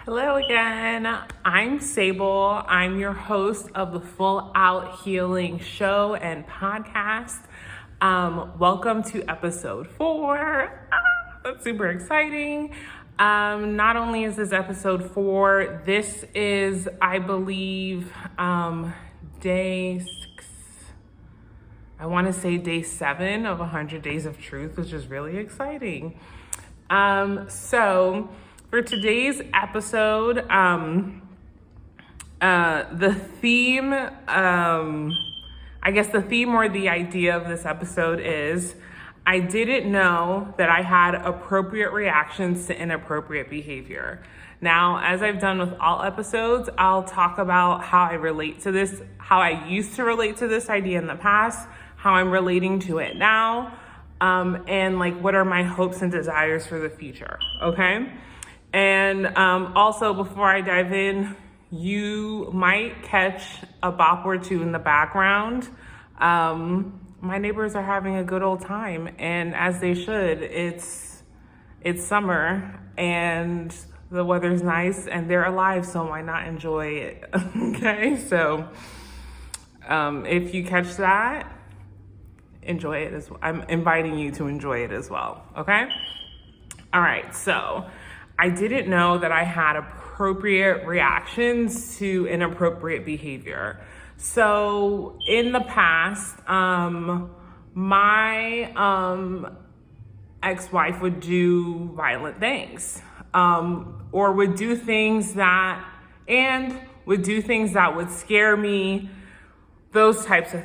Hello again. I'm Sable. I'm your host of the Full Out Healing show and podcast. Welcome to episode 4. That's super exciting. Not only is this episode 4, this is, I believe, day 6. I want to say day 7 of 100 Days of Truth, which is really exciting. So for today's episode, the theme, I guess the theme or the idea of this episode is I didn't know that I had appropriate reactions to inappropriate behavior. Now, as I've done with all episodes, I'll talk about how I relate to this, how I used to relate to this idea in the past, how I'm relating to it now, and like what are my hopes and desires for the future, okay? And also, before I dive in, you might catch a bop or two in the background. My neighbors are having a good old time, and as they should. It's summer, and the weather's nice, and they're alive, so why not enjoy it? Okay, so if you catch that, enjoy it as well. I'm inviting you to enjoy it as well, okay? All right, so I didn't know that I had appropriate reactions to inappropriate behavior. So in the past, my ex-wife would do violent things, or would do things that would scare me, those types of,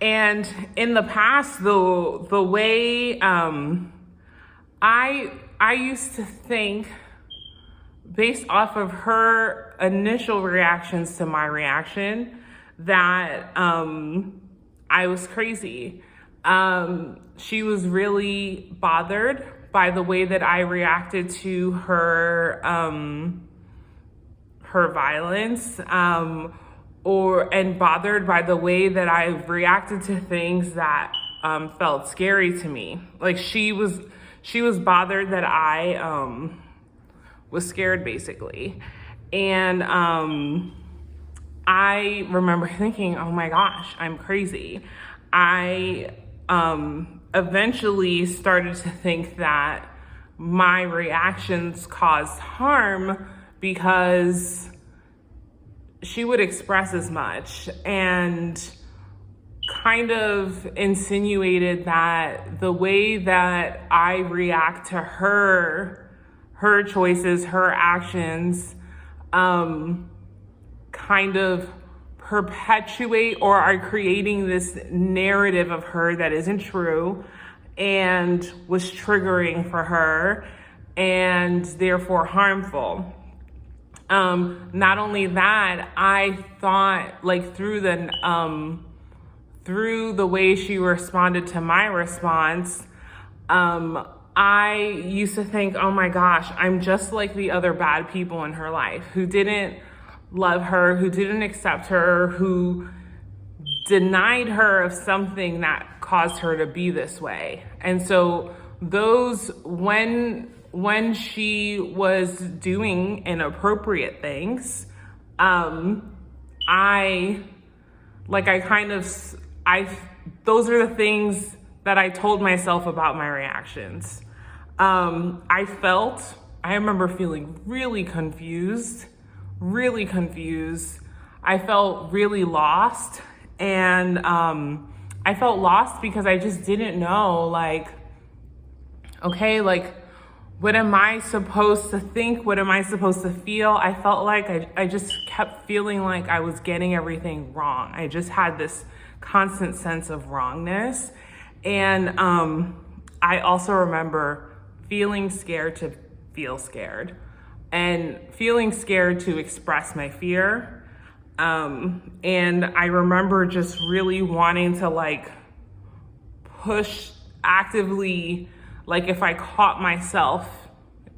and in the past, the way I used to think, based off of her initial reactions to my reaction, that I was crazy. She was really bothered by the way that I reacted to her violence, and bothered by the way that I reacted to things that felt scary to me. Like she was bothered that I was scared, basically. And I remember thinking, oh my gosh, I'm crazy. I eventually started to think that my reactions caused harm because she would express as much, and kind of insinuated that the way that I react to her choices, her actions, kind of perpetuate or are creating this narrative of her that isn't true and was triggering for her and therefore harmful. Not only that, I thought, like, through the way she responded to my response, I used to think, oh my gosh, I'm just like the other bad people in her life who didn't love her, who didn't accept her, who denied her of something that caused her to be this way. And so when she was doing inappropriate things, those are the things that I told myself about my reactions. I remember feeling really confused. I felt really lost. And I felt lost because I just didn't know, what am I supposed to think? What am I supposed to feel? I felt like I just kept feeling like I was getting everything wrong. I just had this constant sense of wrongness. And I also remember feeling scared to feel scared, and feeling scared to express my fear. And I remember just really wanting to push actively, if I caught myself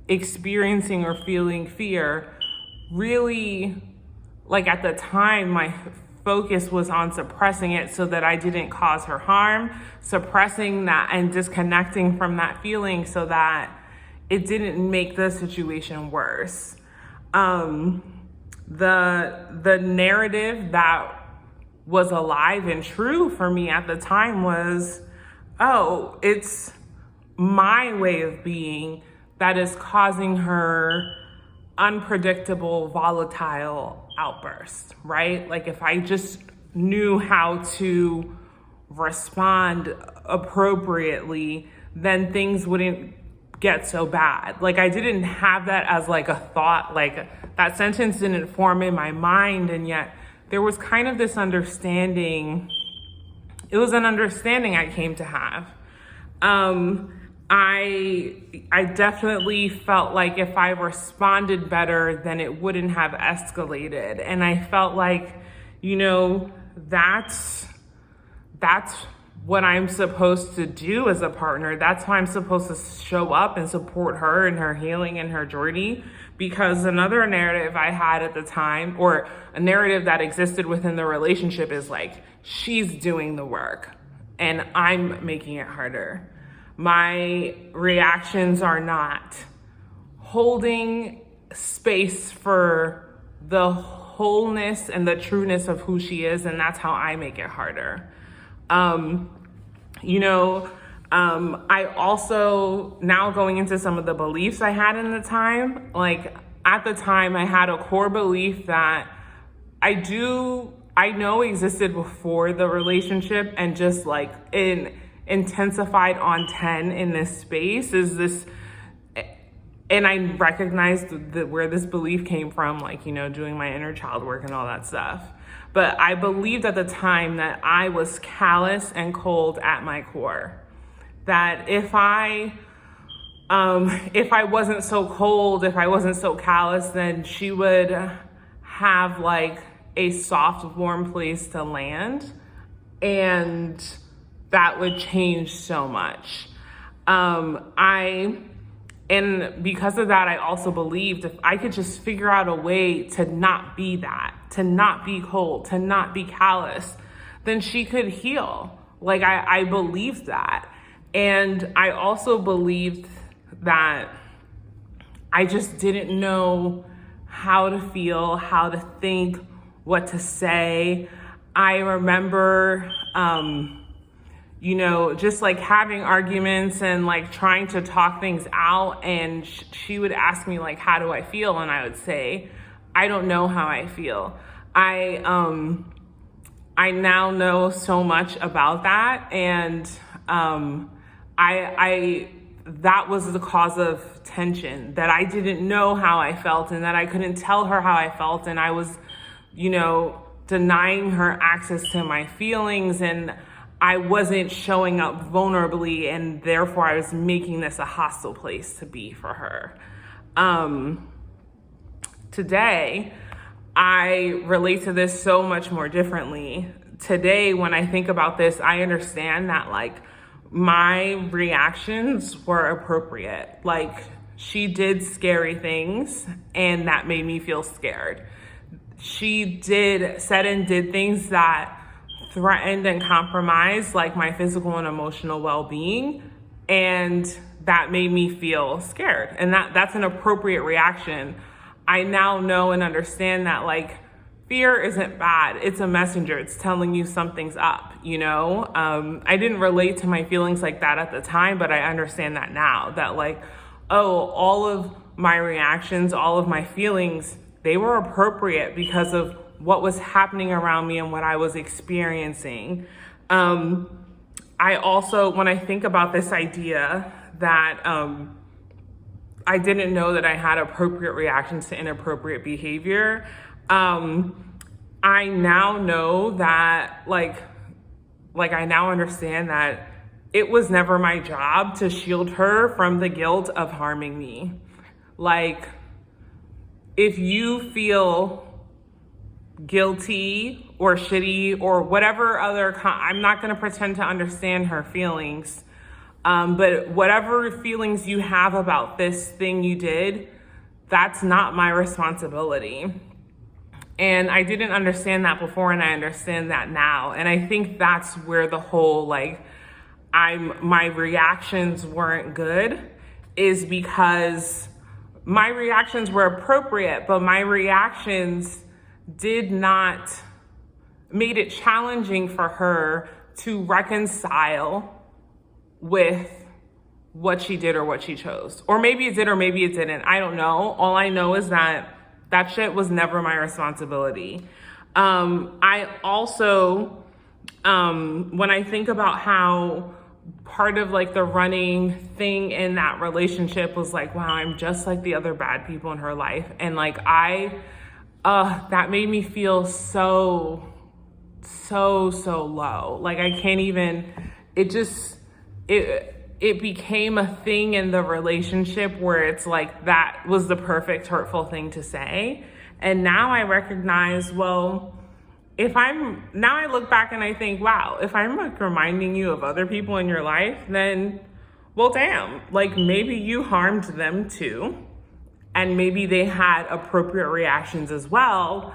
experiencing or feeling fear, really, at the time, my focus was on suppressing it so that I didn't cause her harm, suppressing that and disconnecting from that feeling so that it didn't make the situation worse. The narrative that was alive and true for me at the time was, oh, it's my way of being that is causing her unpredictable, volatile outbursts, right? Like if I just knew how to respond appropriately, then things wouldn't get so bad. Like I didn't have that as like a thought, like that sentence didn't form in my mind, and yet there was kind of this understanding. It was an understanding I came to have. I definitely felt like if I responded better, then it wouldn't have escalated. And I felt like, that's what I'm supposed to do as a partner. That's how I'm supposed to show up and support her in her healing and her journey. Because another narrative I had at the time, or a narrative that existed within the relationship, is like, she's doing the work and I'm making it harder. My reactions are not holding space for the wholeness and the trueness of who she is, and that's how I make it harder. I also, now going into some of the beliefs I had in the time, like at the time I had a core belief that I know existed before the relationship, and just like intensified on 10 in this space is this, and I recognized where this belief came from, like, doing my inner child work and all that stuff. But I believed at the time that I was callous and cold at my core. That if I wasn't so cold, if I wasn't so callous, then she would have like a soft, warm place to land, and that would change so much. And because of that, I also believed if I could just figure out a way to not be that, to not be cold, to not be callous, then she could heal. Like I believed that. And I also believed that I just didn't know how to feel, how to think, what to say. I remember, just like having arguments and like trying to talk things out, and she would ask me like, how do I feel? And I would say, I don't know how I feel. I now know so much about that, and that was the cause of tension, that I didn't know how I felt and that I couldn't tell her how I felt, and I was, denying her access to my feelings, and I wasn't showing up vulnerably, and therefore I was making this a hostile place to be for her. Today, I relate to this so much more differently. Today, when I think about this, I understand that like my reactions were appropriate. Like she did scary things, and that made me feel scared. She said and did things that threatened and compromised like my physical and emotional well-being, and that made me feel scared. And that's an appropriate reaction. I now know and understand that like fear isn't bad. It's a messenger. It's telling you something's up, I didn't relate to my feelings like that at the time, but I understand that now, that like, all of my reactions, all of my feelings, they were appropriate because of what was happening around me and what I was experiencing. I also, when I think about this idea that I didn't know that I had appropriate reactions to inappropriate behavior, I now know that, like I now understand that it was never my job to shield her from the guilt of harming me. Like, if you feel guilty or shitty or whatever other, I'm not going to pretend to understand her feelings, but whatever feelings you have about this thing you did, that's not my responsibility. And I didn't understand that before, and I understand that now. And I think that's where the whole my reactions weren't good, is because my reactions were appropriate, but my reactions made it challenging for her to reconcile with what she did or what she chose. Or maybe it did or maybe it didn't. I don't know. All I know is that shit was never my responsibility. I also, when I think about how part of like the running thing in that relationship was like, wow, I'm just like the other bad people in her life. And like, that made me feel so low. Like I can't even, it became a thing in the relationship where it's like, that was the perfect hurtful thing to say. And now I recognize, well, now I look back and I think, wow, if I'm like reminding you of other people in your life, then, well, damn, like maybe you harmed them too. And maybe they had appropriate reactions as well.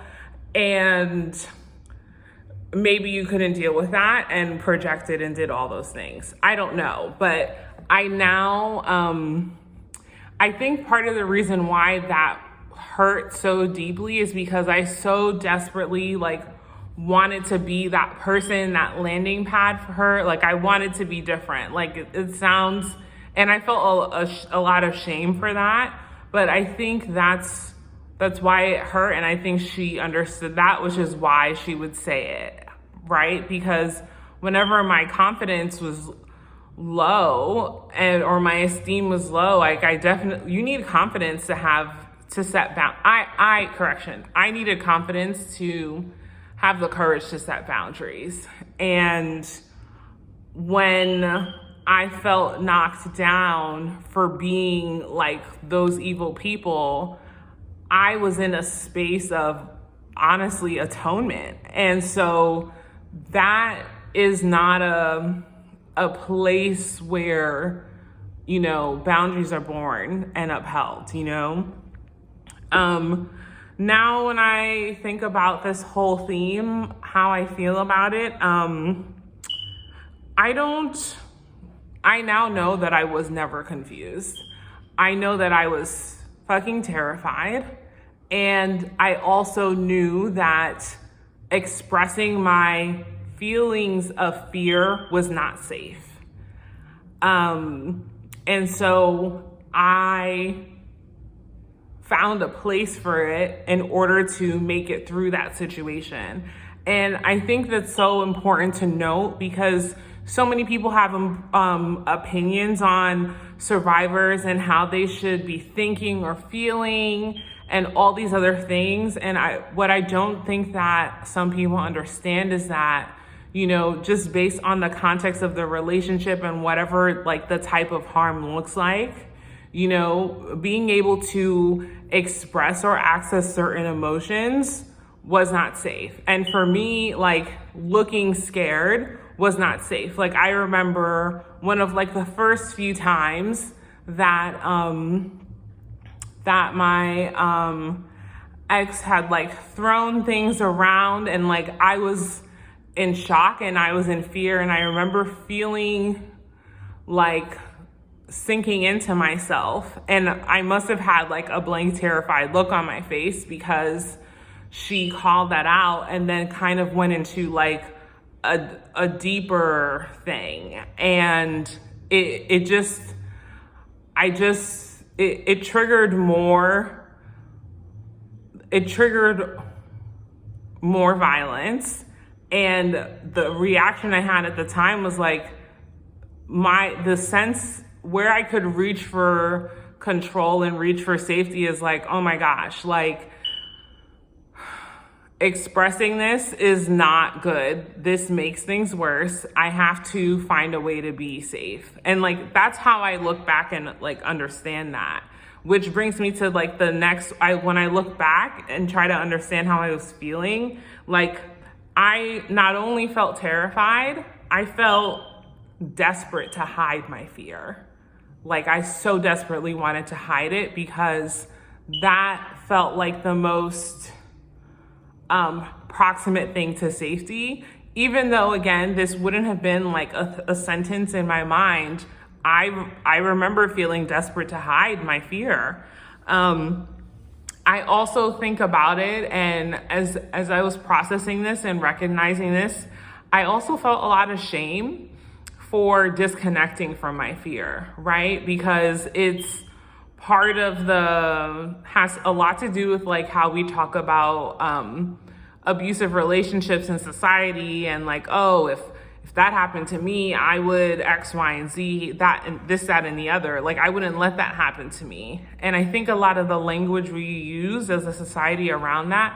And maybe you couldn't deal with that and projected and did all those things. I don't know. But I think part of the reason why that hurt so deeply is because I so desperately like wanted to be that person, that landing pad for her. Like I wanted to be different. Like it sounds, and I felt a lot of shame for that. But I think that's why it hurt. And I think she understood that, which is why she would say it, right? Because whenever my confidence was low or my esteem was low, like you need confidence to set I needed confidence to have the courage to set boundaries. And when I felt knocked down for being like those evil people, I was in a space of honestly atonement. And so that is not a place where, boundaries are born and upheld, Now when I think about this whole theme, how I feel about it, I now know that I was never confused. I know that I was fucking terrified. And I also knew that expressing my feelings of fear was not safe. And so I found a place for it in order to make it through that situation. And I think that's so important to note because so many people have opinions on survivors and how they should be thinking or feeling and all these other things. And what I don't think that some people understand is that, just based on the context of the relationship and whatever like the type of harm looks like, being able to express or access certain emotions was not safe. And for me, like looking scared was not safe. Like I remember one of like the first few times that my ex had like thrown things around and like I was in shock and I was in fear. And I remember feeling like sinking into myself. And I must have had like a blank, terrified look on my face because she called that out and then kind of went into like a deeper thing. And it triggered more violence. And the reaction I had at the time was like the sense where I could reach for control and reach for safety is like, oh my gosh, like expressing this is not good. This makes things worse. I have to find a way to be safe. And like, that's how I look back and like understand that, which brings me to like when I look back and try to understand how I was feeling, like I not only felt terrified, I felt desperate to hide my fear. Like I so desperately wanted to hide it because that felt like the most proximate thing to safety. Even though, again, this wouldn't have been like a sentence in my mind, I remember feeling desperate to hide my fear. I also think about it, and as I was processing this and recognizing this, I also felt a lot of shame for disconnecting from my fear, right? Because it's part of has a lot to do with like how we talk about abusive relationships in society, and like, oh, if that happened to me, I would X, Y, and Z, that, and this, that, and the other. Like, I wouldn't let that happen to me. And I think a lot of the language we use as a society around that,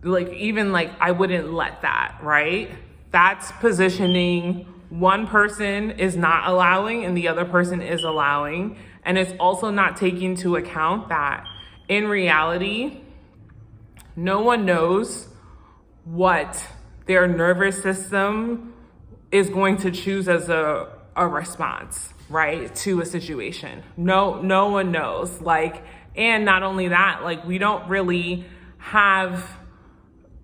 like, even like, I wouldn't let that, right? That's positioning one person is not allowing and the other person is allowing. And it's also not taking into account that in reality, no one knows what their nervous system is going to choose as a response, right, to a situation. No one knows. Like, and not only that, like, we don't really have,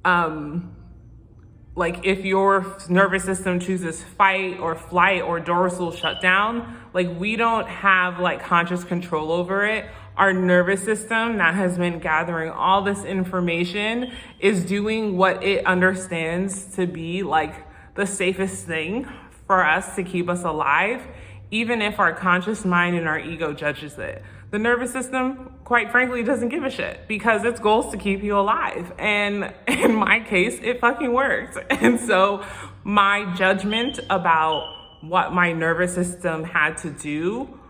like, if your nervous system chooses fight or flight or dorsal shutdown, like, we don't have like conscious control over it. Our nervous system that has been gathering all this information is doing what it understands to be like the safest thing for us to keep us alive, even if our conscious mind and our ego judges it. The nervous system, quite frankly, doesn't give a shit because its goal is to keep you alive. And in my case, it fucking worked. And so my judgment about what my nervous system had to do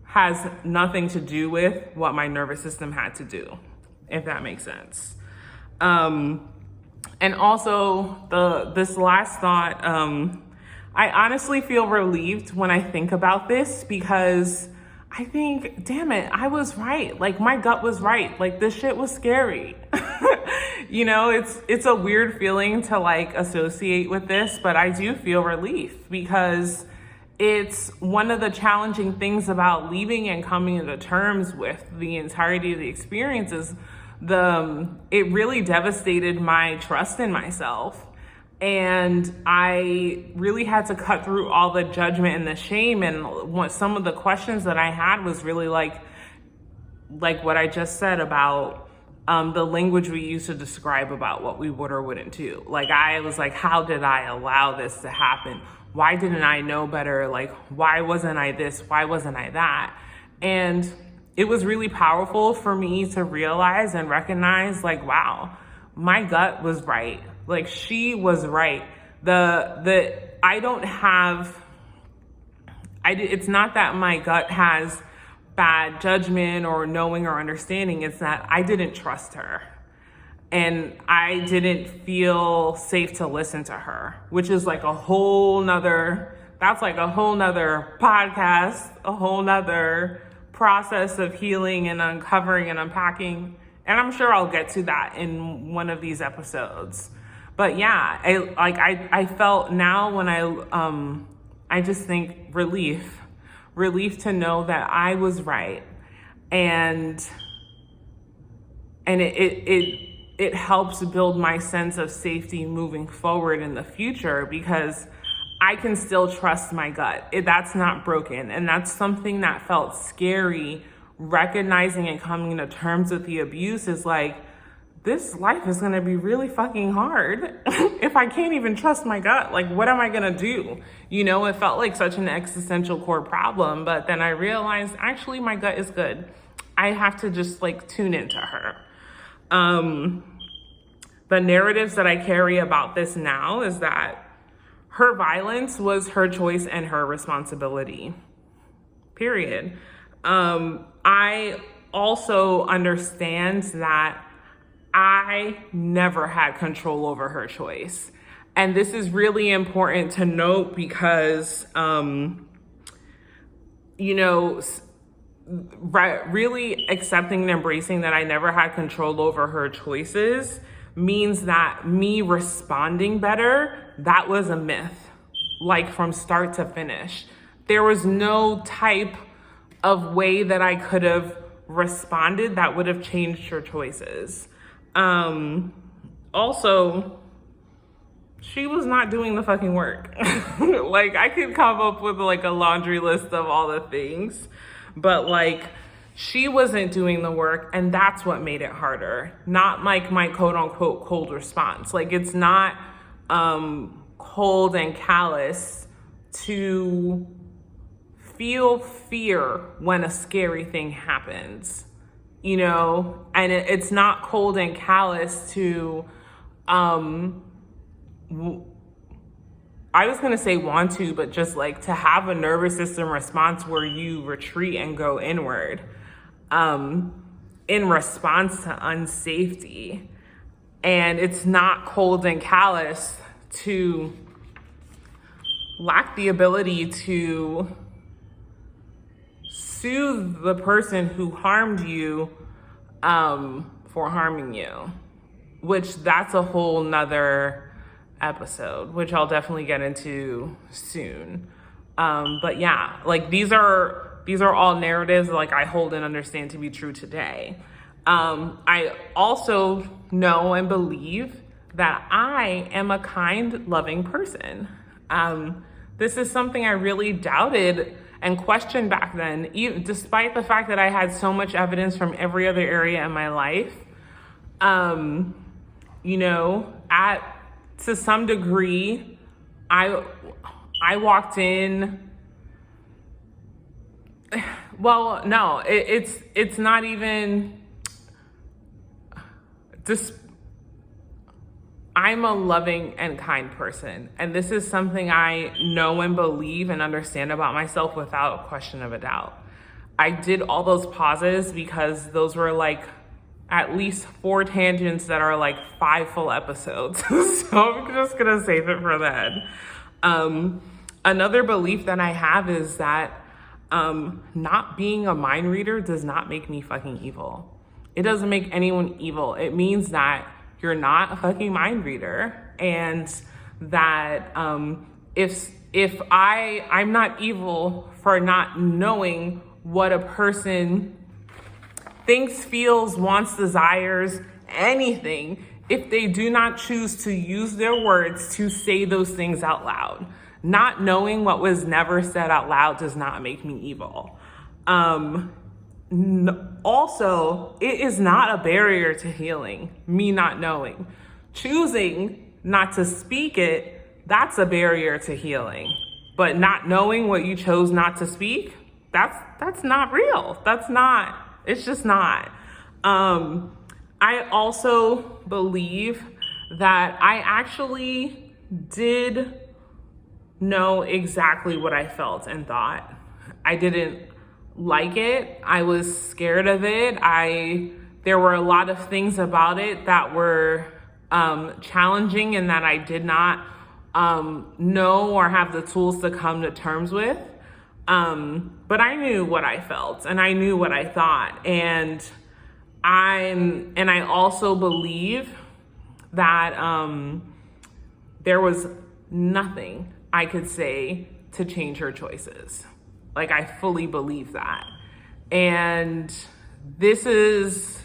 has nothing to do with what my nervous system had to do, if that makes sense. And also this last thought, I honestly feel relieved when I think about this because I think, damn it, I was right. Like, my gut was right. Like, this shit was scary. You know, it's a weird feeling to like associate with this, but I do feel relief because it's one of the challenging things about leaving and coming into terms with the entirety of the experience is it really devastated my trust in myself. And I really had to cut through all the judgment and the shame. And some of the questions that I had was really like what I just said about the language we use to describe about what we would or wouldn't do. Like, I was like, how did I allow this to happen? Why didn't I know better? Like, why wasn't I this? Why wasn't I that? And it was really powerful for me to realize and recognize, like, wow, my gut was right. Like, she was right. It's not that my gut has bad judgment or knowing or understanding. It's that I didn't trust her. And I didn't feel safe to listen to her, which is like a whole nother podcast, a whole nother process of healing and uncovering and unpacking. And I'm sure I'll get to that in one of these episodes. But yeah, I felt now when I just think relief to know that I was right. And it helps build my sense of safety moving forward in the future because I can still trust my gut. That's not broken. And that's something that felt scary, recognizing and coming to terms with the abuse is like, this life is gonna be really fucking hard if I can't even trust my gut. Like, what am I gonna do? You know, it felt like such an existential core problem, but then I realized actually my gut is good. I have to just like tune into her. The narratives that I carry about this now is that her violence was her choice and her responsibility, period. I also understand that I never had control over her choice. And this is really important to note because, really accepting and embracing that I never had control over her choices means that me responding better, that was a myth, like from start to finish. There was no type of way that I could have responded that would have changed her choices. Also, she was not doing the fucking work. Like, I could come up with like a laundry list of all the things, but like, she wasn't doing the work, and that's what made it harder. Not like my quote unquote cold response. Like, it's not cold and callous to feel fear when a scary thing happens, you know? And it's not cold and callous to, I was gonna say want to, but just like to have a nervous system response where you retreat and go inward in response to unsafety. And it's not cold and callous to lack the ability to soothe the person who harmed you for harming you, which that's a whole nother episode, which I'll definitely get into soon. But yeah, like these are all narratives like I hold and understand to be true today. I also know and believe that I am a kind, loving person. This is something I really doubted and questioned back then, even despite the fact that I had so much evidence from every other area in my life. You know, to some degree, I walked in. Well, no, it's not even. I'm a loving and kind person, and this is something I know and believe and understand about myself without a question of a doubt. I did all those pauses because those were like at least 4 tangents that are like 5 full episodes. So I'm just gonna save it for then. Another belief that I have is that not being a mind reader does not make me fucking evil. It doesn't make anyone evil. It means that you're not a fucking mind reader, and that if I'm not evil for not knowing what a person thinks, feels, wants, desires, anything, if they do not choose to use their words to say those things out loud. Not knowing what was never said out loud does not make me evil. Also, it is not a barrier to healing, me not knowing. Choosing not to speak it, that's a barrier to healing. But not knowing what you chose not to speak, that's not real. It's just not. I also believe that I actually did know exactly what I felt and thought. I didn't like it. I was scared of it. There were a lot of things about it that were challenging and that I did not know or have the tools to come to terms with. But I knew what I felt and I knew what I thought. And I also believe that there was nothing I could say to change her choices. Like, I fully believe that. And this was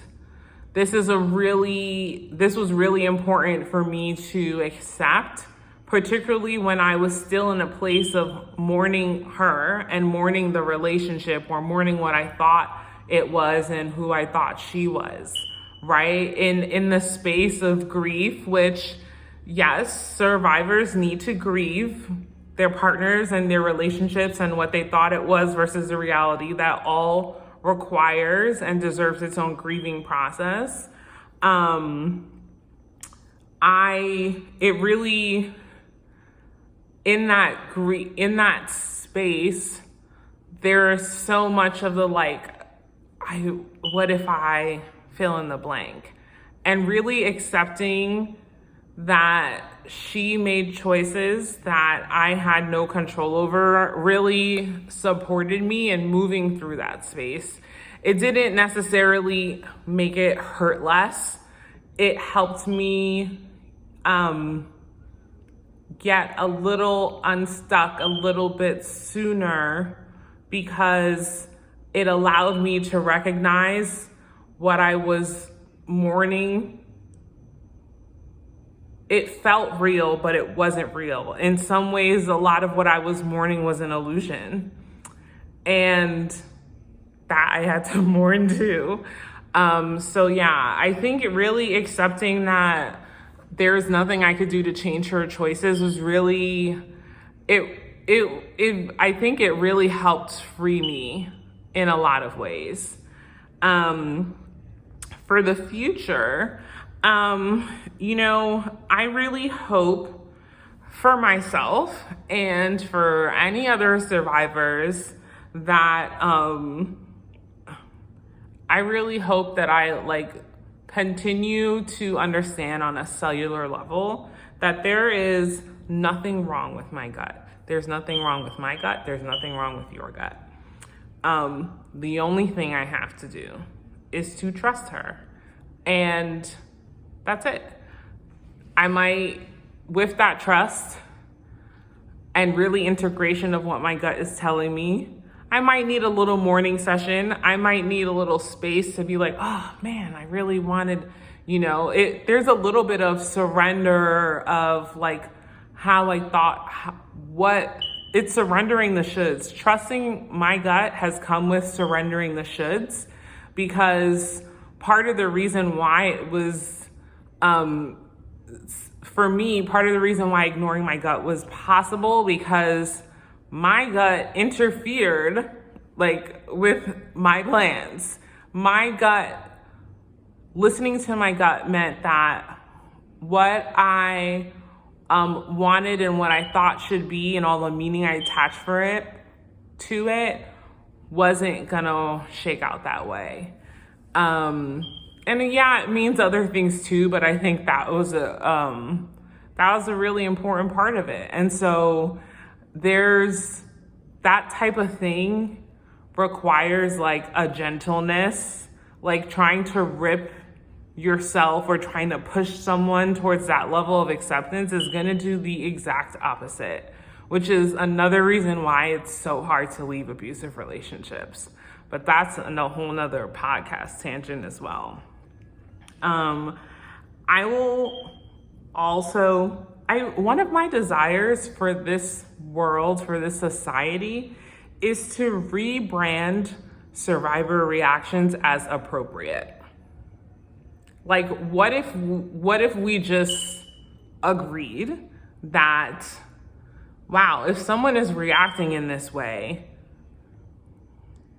really important for me to accept, particularly when I was still in a place of mourning her and mourning the relationship, or mourning what I thought it was and who I thought she was, right? In the space of grief, which, yes, survivors need to grieve their partners and their relationships and what they thought it was versus the reality. That all requires and deserves its own grieving process. In that space, there is so much of the what if I fill in the blank, and really accepting that she made choices that I had no control over really supported me in moving through that space. It didn't necessarily make it hurt less. It helped me get a little unstuck a little bit sooner, because it allowed me to recognize what I was mourning. It felt real, but it wasn't real. In some ways, a lot of what I was mourning was an illusion. And that I had to mourn too. So yeah, I think it really accepting that there's nothing I could do to change her choices was really, I think it really helped free me in a lot of ways. For the future, I really hope for myself and for any other survivors that, I really hope that I continue to understand on a cellular level that there is nothing wrong with my gut. There's nothing wrong with my gut. There's nothing wrong with your gut. The only thing I have to do is to trust her. And that's it. I might, with that trust and really integration of what my gut is telling me, I might need a little morning session. I might need a little space to be like, oh man, I really wanted, there's a little bit of surrender of how I thought, it's surrendering the shoulds. Trusting my gut has come with surrendering the shoulds, because part of the reason why it was, for me, part of the reason why ignoring my gut was possible, because my gut interfered with my plans. Listening to my gut meant that what I wanted and what I thought should be and all the meaning I attached to it wasn't gonna shake out that way. And yeah, it means other things too, but I think that was a really important part of it. And so there's that type of thing requires a gentleness, trying to rip yourself or trying to push someone towards that level of acceptance is going to do the exact opposite, which is another reason why it's so hard to leave abusive relationships. But that's a whole nother podcast tangent as well. I will also, one of my desires for this world, for this society, is to rebrand survivor reactions as appropriate. What if we just agreed that, wow, if someone is reacting in this way,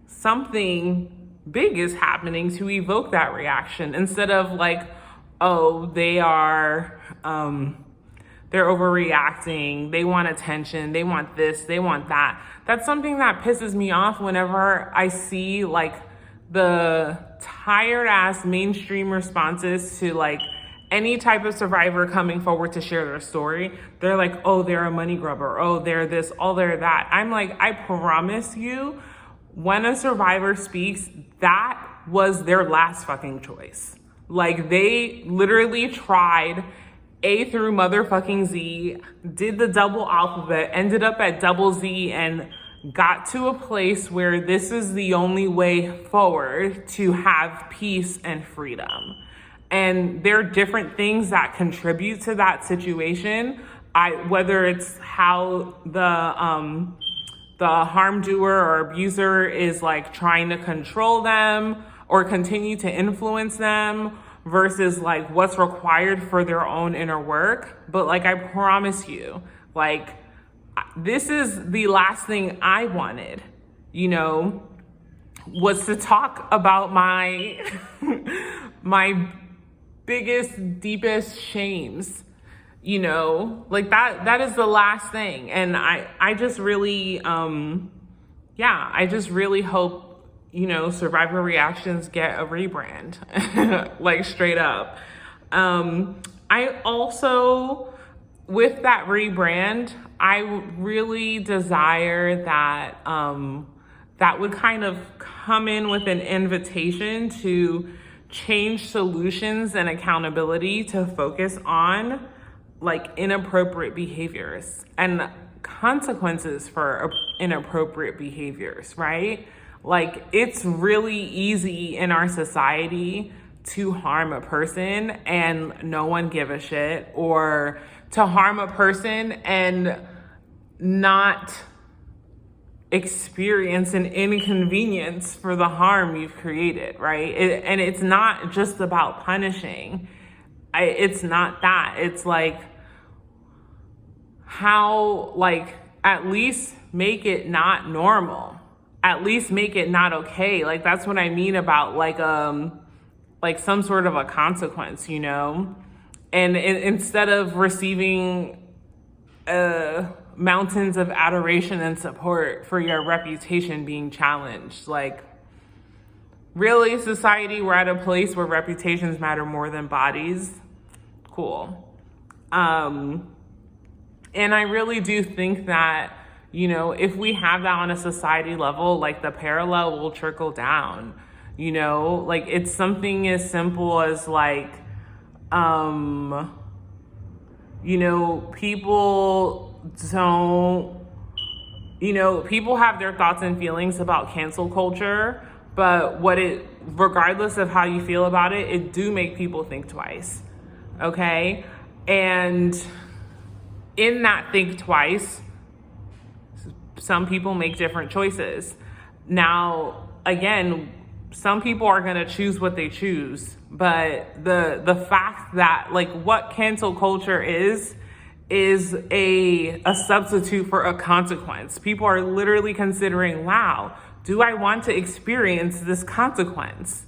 something big is happening to evoke that reaction, instead of oh, they are, they're overreacting, they want attention, they want this, they want that. That's something that pisses me off whenever I see the tired ass mainstream responses to any type of survivor coming forward to share their story. They're like, oh, they're a money grubber, oh, they're this, oh, they're that. I'm like, I promise you, when a survivor speaks, that was their last fucking choice. They literally tried A through motherfucking Z, did the double alphabet, ended up at double Z, and got to a place where this is the only way forward to have peace and freedom. And there are different things that contribute to that situation. Whether it's how the harm doer or abuser is trying to control them or continue to influence them, versus what's required for their own inner work. But I promise you, this is the last thing I wanted, was to talk about my my biggest, deepest shames, that is the last thing. And I just really, I just really hope, survivor reactions get a rebrand, straight up. I also, with that rebrand, I really desire that that would kind of come in with an invitation to change solutions and accountability to focus on inappropriate behaviors and consequences for inappropriate behaviors, right? It's really easy in our society to harm a person and no one give a shit, or to harm a person and not experience an inconvenience for the harm you've created, right? And it's not just about punishing. It's not that. It's like, how, like, at least make it not normal. At least make it not okay. Like, that's what I mean about like some sort of a consequence, you know? And instead of receiving mountains of adoration and support for your reputation being challenged, like, really, society, we're at a place where reputations matter more than bodies. Cool. And I really do think that, you know, if we have that on a society level, like, the parallel will trickle down, you know? Like, it's something as simple as, like, you know, people have their thoughts and feelings about cancel culture, but regardless of how you feel about it, it do make people think twice, okay? And in that think twice, some people make different choices. Now, again, some people are going to choose what they choose, but the fact that, like, what cancel culture is a substitute for a consequence. People are literally considering, wow, do I want to experience this consequence?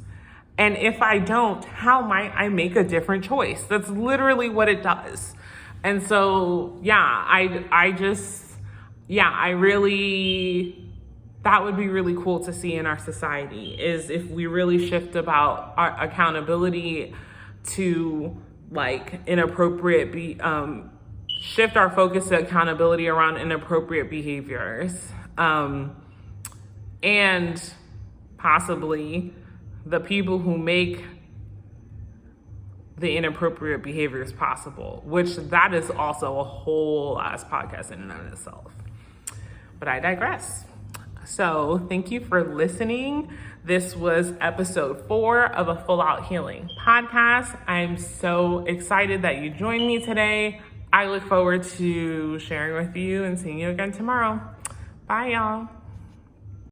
And if I don't, how might I make a different choice? That's literally what it does. And so, that would be really cool to see in our society, is if we really shift about our accountability to, like, shift our focus to accountability around inappropriate behaviors, and possibly the people who make the inappropriate behaviors possible, which that is also a whole ass podcast in and of itself. But I digress. So thank you for listening. This was episode 4 of a Full Out Healing podcast. I'm so excited that you joined me today. I look forward to sharing with you and seeing you again tomorrow. Bye, y'all.